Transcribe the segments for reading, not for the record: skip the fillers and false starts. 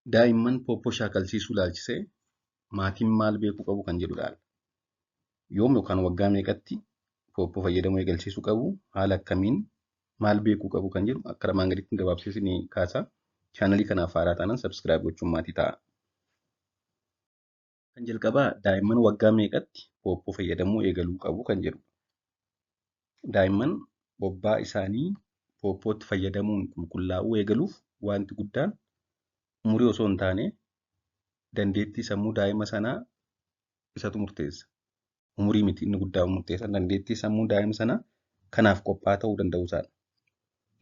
Daa'imman pooppoo shaakalchiisuu ilaalchisee maatiin maal beekuu qabu kan jedhudha. Yoom yookaan waggaa meeqatti pooppoo fayyadamuu eegalchiisuu qabu? Haala akkamiin maal beekuu qabu kan jedhu akka armaan gaditti gabaabsee isinii kaasa. Chaanalii kanaaf haaraa taanaan sabskiraayib gochuun maatii ta'a. Kan jalqabaa daa'imman waggaa meeqatti pooppoo fayyadamuu eegaluu qabu kan jedhu. Daa'imman bobbaa isaanii pooppootti fayyadamuun qulqullaa'uu eegaluuf wanti guddaan umurii osoo hin taane dandeettii sammuu daa'ima sanaa isatu murteessa. Umurii miti inni guddaa murteessa. Dandeettii sammuu daa'ima sanaa kanaaf qophaa'aa ta'uu danda'u isaadha.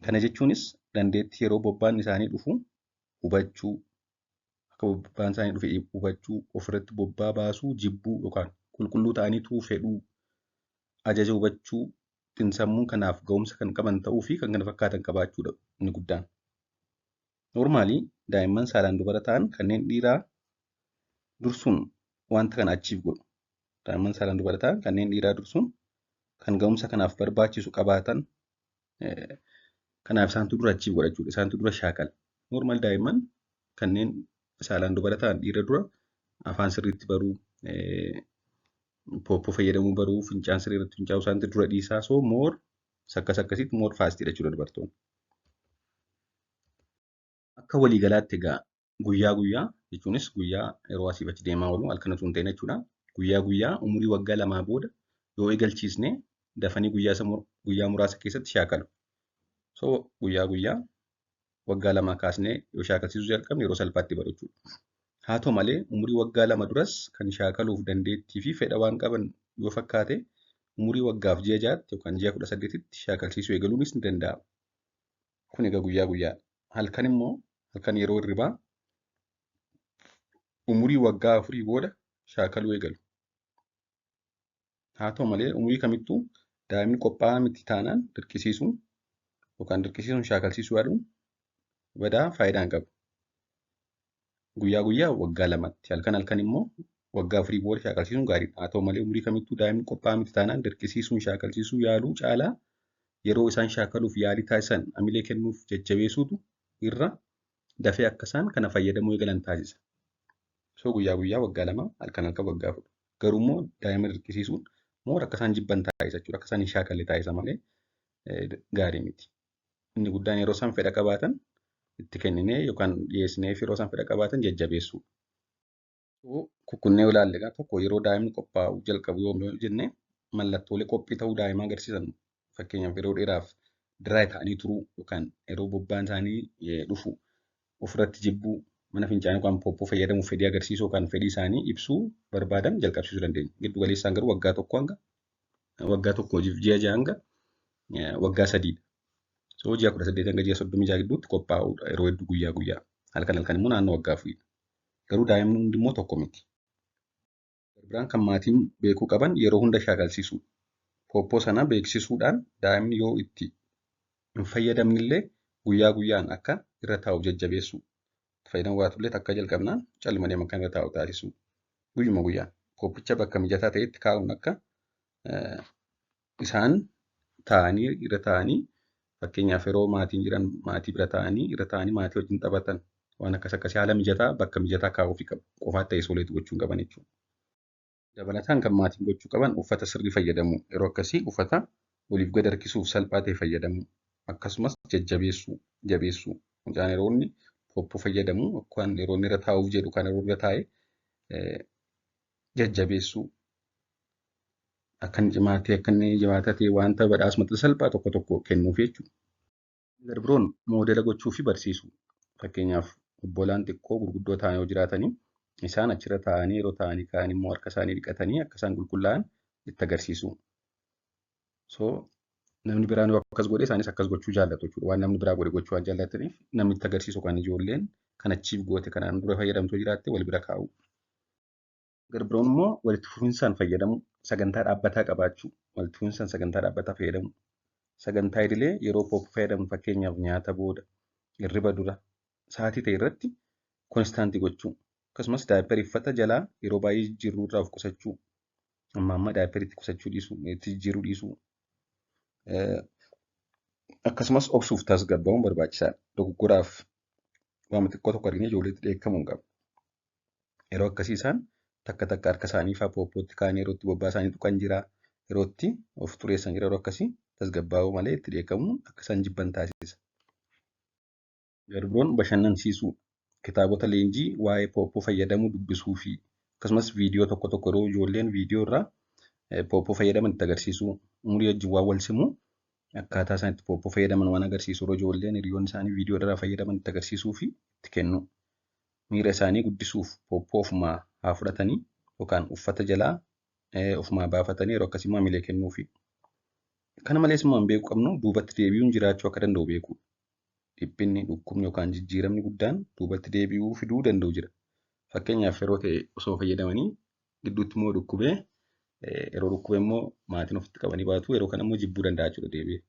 Kana jechuunis dandeettii yeroo bobbaan isaanii dhufu hubachuu, akka bobbaan isaanii dhufe hubachuu, ofirratti bobbaa baasuu, jibbuu yookaan qulqulluu ta'aniitu fedhuu, ajaja hubachuu, sammuun kanaaf ga'umsa kan qaban ta'uu fi kan kana fakkaatan qabaachuudha inni guddaan. Noormaalii daa'imman saalaan dubara ta'an kanneen dhiiraa dursuun wanta kana achiif godhu. Daa'imman saalaan dubara ta'an kanneen dhiiraa dursuun kan ga'umsa kanaaf barbaachisu qabaatan kanaaf isaantu dura achiif godha jechuudha. Isaantu dura shaakala. Noormaal daa'imman kanneen saalaan dubara ta'an dhiira dura afaan sirriitti baruu, pooppoo fayyadamuu baruu, fincaan sirriitti fincaa'uu isaanitti dura dhiisaa soo moor akkasitti moor faastiidha jechuudha dubartoonni. Akka waliigalaatti egaa guyyaa guyyaa jechuunis guyyaa yeroo asii achi deemaa oolu halkan osoo hin ta'in jechuudha. Guyyaa guyyaa umurii waggaa lamaa booda yoo eegalchiisne dafanii guyyaa muraasa keessatti shaakalu. So guyyaa guyyaa waggaa lamaa kaasnee yoo shaakalsiisuu jalqabne yeroo salphaatti baru jechuudha. Haa ta'u malee umurii waggaa lama duras kan shaakaluuf dandeettii fi fedha waan qaban yoo fakkaate umurii waggaaf ji'a 6tti yookaan ji'a 18tti shaakalsiisuu eegaluunis ni danda'ama. Kun egaa guyyaa guyyaa. Halkan immoo halkan yeroo hirribaa umurii waggaa 4 booda shaakaluu eegalu. Haa ta'u malee umurii kamittuu daa'imni qophaa'aa miti taanaan dirqisiisuun yookaan dirqisiisuun shaakalsiisuu yaaduun badaa faayidaa hin qabu. Guyyaa guyyaa waggaa lamatti halkan immoo waggaa 4 booda shaakalsiisuun gaariidha. Haa ta'u malee umurii kamittuu daa'imni qophaa'aa miti taanaan dirqisiisuun shaakalsiisuu yaaluu caalaa yeroo isaan shaakaluuf yaalii taasisan amilee kennuuf jajjabeessuutu irra dafee akka isaan kana fayyadamuu eegalan taasisa. So guyyaa guyyaa waggaa lama halkan waggaa 4. Garuu immoo daa'ima dirqisiisuun moor akka isaan jibban taasisa jechuudha. Akka isaan hin shaakalle taasisa malee gaarii miti. Inni guddaan yeroo isaan fedha qabaatan itti kenninee yookaan dhiyeessineef yeroo isaan fedha qabaatan jajjabeessuu. Kukkunnee yoo ilaalle egaa tokko yeroo daa'imni qophaa'uu jalqabu yoo jenne mallattoolee qophii ta'uu daa'imaa agarsiisan. Fakkeenyaaf yeroo dheeraaf diraay ta'anii turuu yookaan yeroo bobbaan isaanii dhufu ofirratti jibbuu mana fincaanii yookaan pooppoo fayyadamuuf fedhii agarsiisuu yookaan fedhii isaanii ibsuu barbaadan jalqabsiisuu dandeenya. Giddu galeessaan garuu waggaa tokkoo ji'a 6 hanga waggaa 3dha. So ji'a 18 hanga ji'a 36 gidduutti qophaa'uudha yeroo hedduu guyyaa guyyaa. Halkan immoo naannoo waggaa 4. Garuu daa'imni hundi immoo tokko miti. Biraan kan maatiin beekuu qaban yeroo hunda shaakalsiisuu. Pooppoo sana beeksisuudhaan daa'imni yoo itti hin fayyadamnillee guyyaa guyyaan akka irra taa'uuf jajjabeessuu. Fayyadamuu baatullee akka jalqabnaan calmadee akka irra taa'u taasisuu. Guyyuma guyyaan pooppicha bakka mijataa ta'etti kaa'uun akka isaan taa'anii irra taa'anii fakkeenyaaf yeroo maatiin jiran maatii bira taa'anii irra taa'anii maatii wajjin taphatan waan akkasii haala mijataa bakka mijataa kaa'uufi qabu. Qofaatti ta'ee sooletti gochuu hin qaban jechuudha. Dabalataan kan maatiin gochuu qaban uffata sirrii fayyadamuu. Yeroo akkasii uffata oliif gad harkisuuf salphaa ta'e fayyadamuu. Akkasumas jabeessuu. Mucaan yeroo inni pooppoo fayyadamu yookaan yeroo inni irra taa'uuf jedhu kan yeroo irra taa'ee jajjabeessuu. Akka inni jabaataa ta'e wanta badhaasumatti salphaa tokko kennuuf jechuudha. Garbiroon moodela gochuu fi barsiisuu. Fakkeenyaaf obbolaan xiqqoo gurguddoo ta'an yoo jiraatanii isaan achirra taa'anii yeroo taa'anii ka'an immoo harka isaanii dhiqatanii akka isaan qulqullaa'an itti agarsiisuu. So namni biraan yoo akkas godhe isaanis akkas gochuu jaallatu jechuudha. Waan namni biraa godhe gochuu waan jaallataniif namni itti agarsiisu kan ijoolleen kan achiif goote kanaan dura fayyadamtoo jiraatte wal bira kaa'u. Garbiroon immoo walitti fufinsaan fayyadamu. Sagantaa dhaabbataa qabaachuu. Walitti fufinsaan sagantaa dhaabbataa fayyadamu. Sagantaa idilee yeroo pooppoo fayyadamu fakkeenyaaf nyaata booda, hirriba dura, sa'aatii ta'e irratti konstaantii gochuu. Akkasumas daayipparii uffata jalaa yeroo baay'ee jijjiiruu irraa of qusachuu. Amma daayippariitti qusachuu dhiisuu, itti jijjiiruu dhiisuu. Akkasumas obsuuf tasgabbaa'uun barbaachisaadha. Dogoggoraaf Waan xiqqoo tokko argine ijoolleetti dheekkamuu hin qabu. Yeroo akkasii isaan takka harka isaanii fa'aa pooppootti kaa'anii yeroo itti bobbaa isaanii tuqan jira. Yeroo itti of xureessan jira. Yeroo akkasii tasgabbaa'uu malee itti dheekkamuu akka isaan jibban taasisa. Garbiroon bashannansiisuu kitaabota leenjii waa'ee pooppoo fayyadamuu dubbisuu fi akkasumas viidiyoo tokko yeroo ijoolleen viidiyoo irraa pooppoo fayyadaman itti agarsiisuu umurii wajjin waan wal simuu akkaataa isaan itti pooppoo fayyadaman waan agarsiisu yeroo ijoolleen hiriyoonni isaanii viidiyoo irraa fayyadaman itti agarsiisuu fi itti kennu. Miira isaanii guddisuuf pooppoo ofumaa haa fudhatanii yookaan uffata jalaa ofumaa baafatanii yeroo akkasii maamilee kennuufi. Kana malees immoo beekuu qabnu duubatti deebi'uun jiraachuu akka danda'u beeku. Dhiphinni, dhukkubni yookaan jijjiiramni guddaan duubatti deebi'uu fiduu danda'u jira. Fakkeenyaaf yeroo ta'e osoo fayyadamanii gidduutti immoo dhukkubee yeroo dhukkubee immoo maatiin ofitti qabanii baatu yeroo kana immoo jibbuu danda'a jechuudha deebi'ee.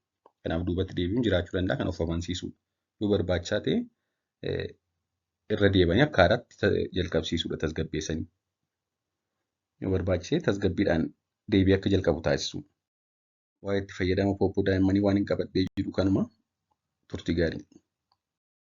Kanaaf duubatti deebi'uun jiraachuu danda'a kan of amansiisudha. Yoo barbaachisaa ta'e irra deebanii akka haaraatti jalqabsiisudha tasgabbeessanii. Yoo barbaachise tasgabbiidhaan deebi'ee akka jalqabu taasisu. Waa'ee itti fayyadama pooppoo daa'immanii waan hin qabadhee jiru kanuma turtii gaarii.